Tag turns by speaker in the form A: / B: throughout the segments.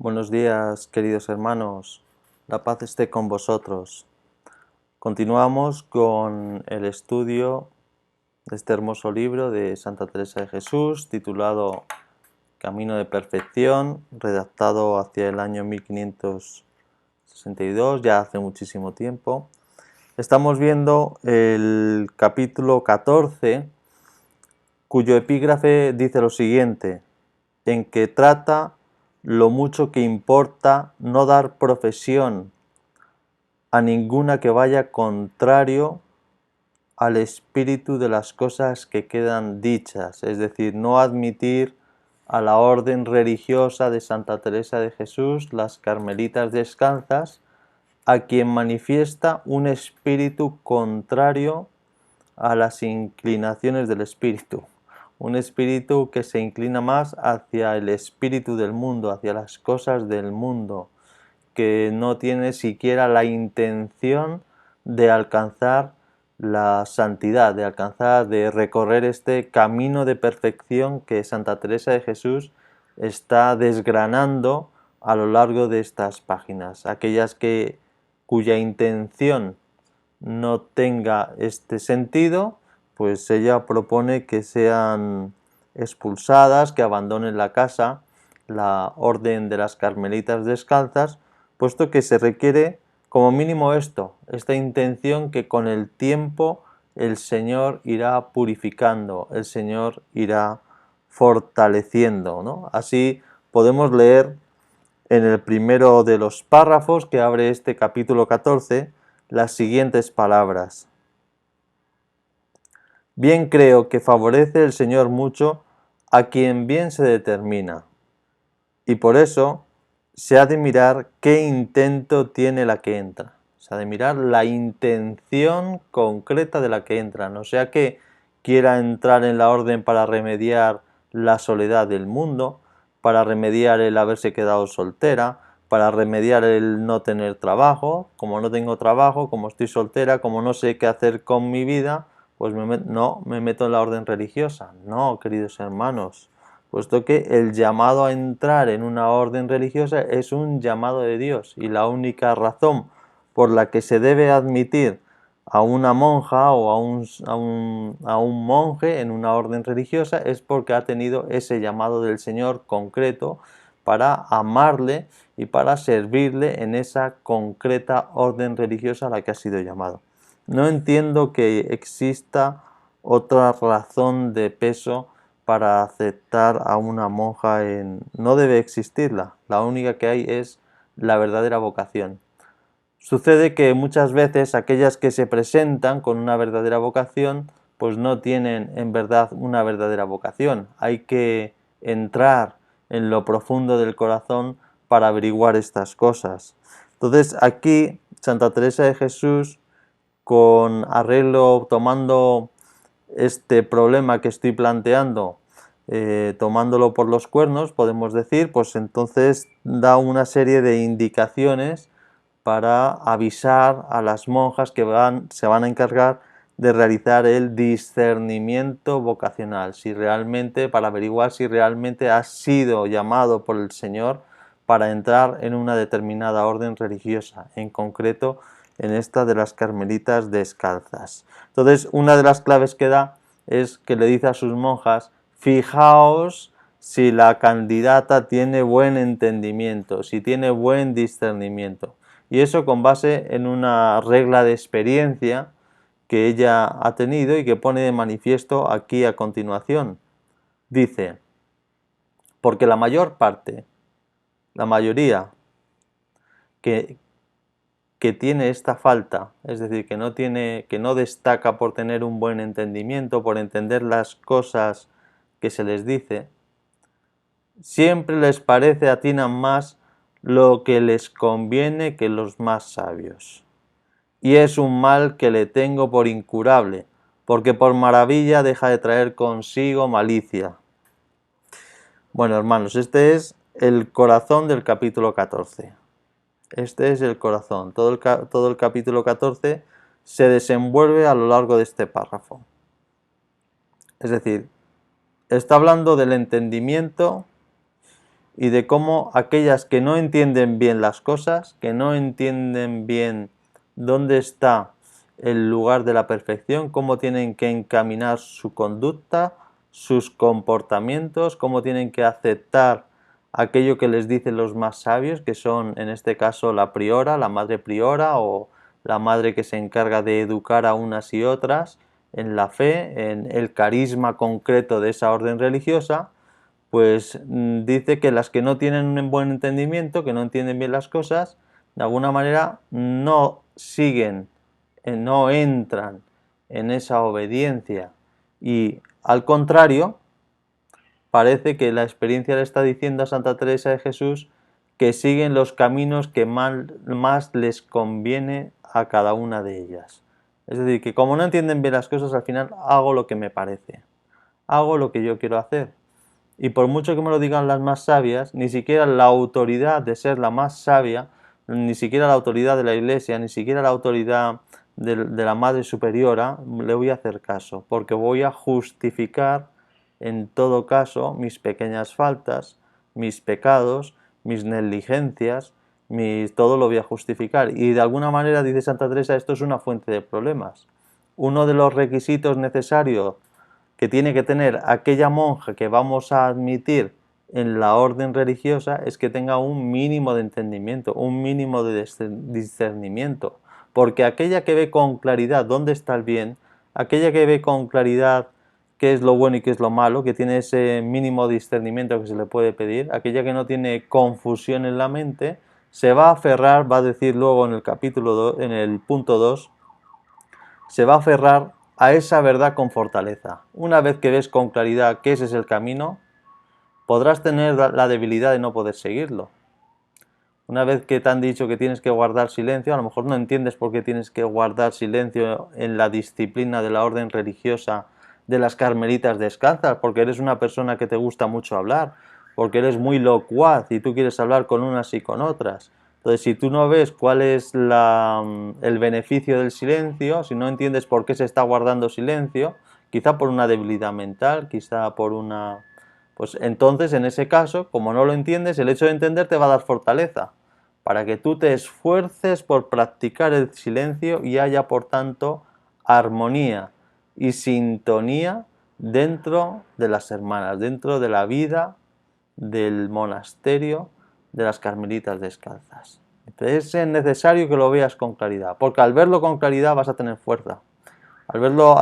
A: Buenos días, queridos hermanos. La paz esté con vosotros. Continuamos con el estudio de este hermoso libro de Santa Teresa de Jesús, titulado Camino de Perfección, redactado hacia el año 1562, ya hace muchísimo tiempo. Estamos viendo el capítulo 14, cuyo epígrafe dice lo siguiente, en que trata lo mucho que importa no dar profesión a ninguna que vaya contrario al espíritu de las cosas que quedan dichas, es decir, no admitir a la orden religiosa de Santa Teresa de Jesús, las Carmelitas Descalzas, a quien manifiesta un espíritu contrario a las inclinaciones del espíritu. Un espíritu que se inclina más hacia el espíritu del mundo, hacia las cosas del mundo, que no tiene siquiera la intención de alcanzar la santidad, de recorrer este camino de perfección que Santa Teresa de Jesús está desgranando a lo largo de estas páginas. Aquellas cuya intención no tenga este sentido, pues ella propone que sean expulsadas, que abandonen la casa, la orden de las Carmelitas Descalzas, puesto que se requiere como mínimo esta intención que con el tiempo el Señor irá purificando, el Señor irá fortaleciendo, ¿no? Así podemos leer en el primero de los párrafos que abre este capítulo 14 las siguientes palabras. Bien creo que favorece el Señor mucho a quien bien se determina, y por eso se ha de mirar qué intento tiene la que entra. Se ha de mirar la intención concreta de la que entra, no sea que quiera entrar en la orden para remediar la soledad del mundo, para remediar el haberse quedado soltera, para remediar el no tener trabajo. Como no tengo trabajo, como estoy soltera, como no sé qué hacer con mi vida, pues no me meto en la orden religiosa. No, queridos hermanos, puesto que el llamado a entrar en una orden religiosa es un llamado de Dios, y la única razón por la que se debe admitir a una monja o a un monje en una orden religiosa es porque ha tenido ese llamado del Señor concreto para amarle y para servirle en esa concreta orden religiosa a la que ha sido llamado. No entiendo que exista otra razón de peso para aceptar a una monja no debe existirla. La única que hay es la verdadera vocación. Sucede que muchas veces aquellas que se presentan con una verdadera vocación pues no tienen en verdad una verdadera vocación. Hay que entrar en lo profundo del corazón para averiguar estas cosas. Entonces aquí Santa Teresa de Jesús, con arreglo, tomando este problema que estoy planteando, tomándolo por los cuernos, podemos decir, pues entonces da una serie de indicaciones para avisar a las monjas que se van a encargar de realizar el discernimiento vocacional, para averiguar si realmente has sido llamado por el Señor para entrar en una determinada orden religiosa, en concreto en esta de las Carmelitas Descalzas. Entonces, una de las claves que da es que le dice a sus monjas: fijaos si la candidata tiene buen entendimiento, si tiene buen discernimiento. Y eso con base en una regla de experiencia que ella ha tenido y que pone de manifiesto aquí a continuación. Dice: porque la mayor parte, la mayoría que tiene esta falta, es decir, que no destaca por tener un buen entendimiento, por entender las cosas que se les dice, siempre les parece atinan más lo que les conviene que los más sabios. Y es un mal que le tengo por incurable, porque por maravilla deja de traer consigo malicia. Bueno, hermanos, este es el corazón del capítulo 14. Este es el corazón. Todo el capítulo 14 se desenvuelve a lo largo de este párrafo. Es decir, está hablando del entendimiento y de cómo aquellas que no entienden bien las cosas, que no entienden bien dónde está el lugar de la perfección, cómo tienen que encaminar su conducta, sus comportamientos, cómo tienen que aceptar aquello que les dicen los más sabios, que son en este caso la priora, la madre priora o la madre que se encarga de educar a unas y otras en la fe, en el carisma concreto de esa orden religiosa, pues dice que las que no tienen un buen entendimiento, que no entienden bien las cosas, de alguna manera no siguen, no entran en esa obediencia y al contrario, parece que la experiencia le está diciendo a Santa Teresa de Jesús que siguen los caminos que más les conviene a cada una de ellas. Es decir, que como no entienden bien las cosas, al final hago lo que me parece, hago lo que yo quiero hacer. Y por mucho que me lo digan las más sabias, ni siquiera la autoridad de ser la más sabia, ni siquiera la autoridad de la Iglesia, ni siquiera la autoridad de la Madre Superiora, le voy a hacer caso, porque voy a justificar en todo caso mis pequeñas faltas, mis pecados, mis negligencias, todo lo voy a justificar. Y de alguna manera, dice Santa Teresa, esto es una fuente de problemas. Uno de los requisitos necesarios que tiene que tener aquella monja que vamos a admitir en la orden religiosa es que tenga un mínimo de entendimiento, un mínimo de discernimiento. Porque aquella que ve con claridad dónde está el bien, aquella que ve con claridad qué es lo bueno y qué es lo malo, que tiene ese mínimo discernimiento que se le puede pedir, aquella que no tiene confusión en la mente, se va a aferrar, va a decir luego en el capítulo 2, en el punto 2, se va a aferrar a esa verdad con fortaleza. Una vez que ves con claridad que ese es el camino, podrás tener la debilidad de no poder seguirlo. Una vez que te han dicho que tienes que guardar silencio, a lo mejor no entiendes por qué tienes que guardar silencio en la disciplina de la orden religiosa de las carmelitas descalzas, porque eres una persona que te gusta mucho hablar, porque eres muy locuaz y tú quieres hablar con unas y con otras. Entonces, si tú no ves cuál es el beneficio del silencio, si no entiendes por qué se está guardando silencio, quizá por una debilidad mental, quizá por una... Pues entonces, en ese caso, como no lo entiendes, el hecho de entender te va a dar fortaleza para que tú te esfuerces por practicar el silencio y haya, por tanto, armonía y sintonía dentro de las hermanas, dentro de la vida del monasterio de las carmelitas descalzas. Entonces es necesario que lo veas con claridad, porque al verlo con claridad vas a tener fuerza. Al verlo,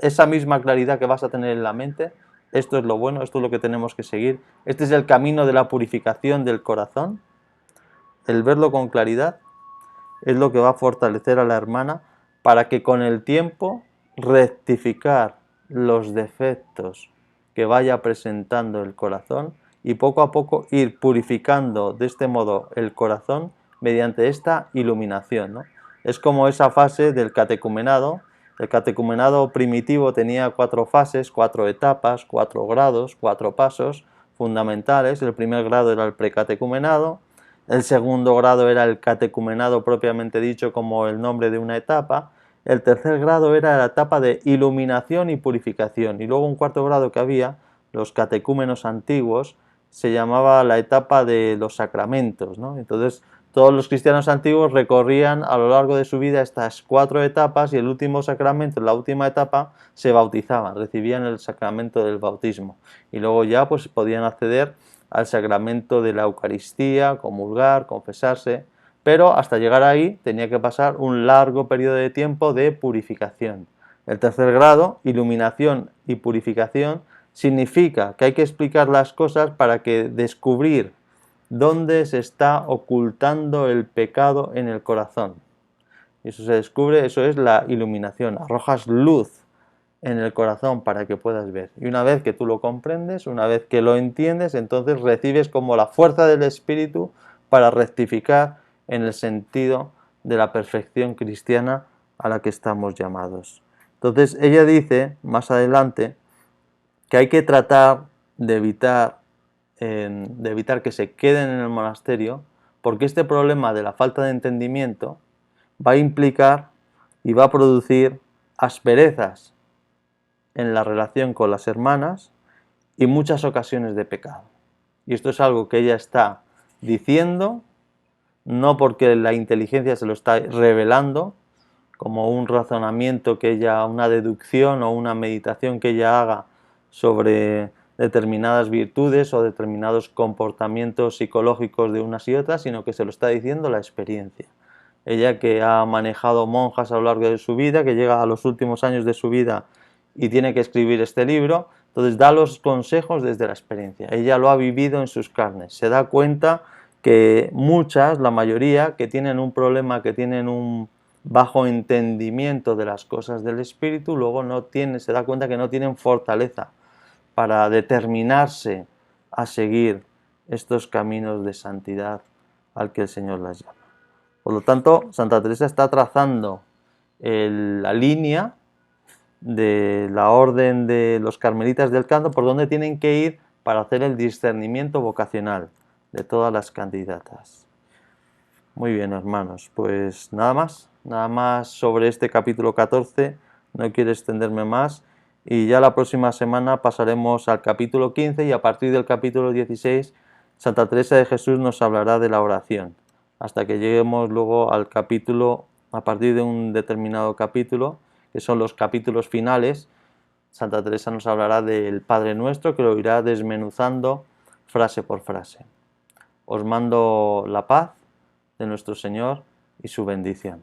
A: esa misma claridad que vas a tener en la mente, esto es lo bueno, esto es lo que tenemos que seguir. Este es el camino de la purificación del corazón. El verlo con claridad es lo que va a fortalecer a la hermana para que con el tiempo rectificar los defectos que vaya presentando el corazón y poco a poco ir purificando de este modo el corazón mediante esta iluminación, ¿no? Es como esa fase del catecumenado. El catecumenado primitivo tenía 4 fases, 4 etapas, 4 grados, 4 pasos fundamentales. El primer grado era el precatecumenado, el segundo grado era el catecumenado propiamente dicho como el nombre de una etapa, el tercer grado era la etapa de iluminación y purificación, y luego un cuarto grado que había, los catecúmenos antiguos, se llamaba la etapa de los sacramentos, ¿no? Entonces todos los cristianos antiguos recorrían a lo largo de su vida estas 4 etapas y el último sacramento, la última etapa, se bautizaban, recibían el sacramento del bautismo y luego ya pues podían acceder al sacramento de la Eucaristía, comulgar, confesarse, pero hasta llegar ahí tenía que pasar un largo periodo de tiempo de purificación. El tercer grado, iluminación y purificación, significa que hay que explicar las cosas para que descubrir dónde se está ocultando el pecado en el corazón. Y eso se descubre, eso es la iluminación, arrojas luz en el corazón para que puedas ver. Y una vez que tú lo comprendes, una vez que lo entiendes, entonces recibes como la fuerza del Espíritu para rectificar en el sentido de la perfección cristiana a la que estamos llamados. Entonces ella dice más adelante que hay que tratar de evitar que se queden en el monasterio, porque este problema de la falta de entendimiento va a implicar y va a producir asperezas en la relación con las hermanas y muchas ocasiones de pecado. Y esto es algo que ella está diciendo, no porque la inteligencia se lo está revelando, como un razonamiento que ella, una deducción o una meditación que ella haga sobre determinadas virtudes o determinados comportamientos psicológicos de unas y otras, sino que se lo está diciendo la experiencia. Ella, que ha manejado monjas a lo largo de su vida, que llega a los últimos años de su vida y tiene que escribir este libro, entonces da los consejos desde la experiencia. Ella lo ha vivido en sus carnes, se da cuenta que muchas, la mayoría, que tienen un problema, que tienen un bajo entendimiento de las cosas del espíritu, luego se da cuenta que no tienen fortaleza para determinarse a seguir estos caminos de santidad al que el Señor las llama. Por lo tanto, Santa Teresa está trazando la línea de la orden de los carmelitas del canto por donde tienen que ir para hacer el discernimiento vocacional de todas las candidatas. Muy bien, hermanos, pues nada más sobre este capítulo 14, no quiero extenderme más, y ya la próxima semana pasaremos al capítulo 15 y a partir del capítulo 16 Santa Teresa de Jesús nos hablará de la oración, hasta que lleguemos luego al capítulo, a partir de un determinado capítulo, que son los capítulos finales. Santa Teresa nos hablará del Padre Nuestro, que lo irá desmenuzando frase por frase. Os mando la paz de nuestro Señor y su bendición.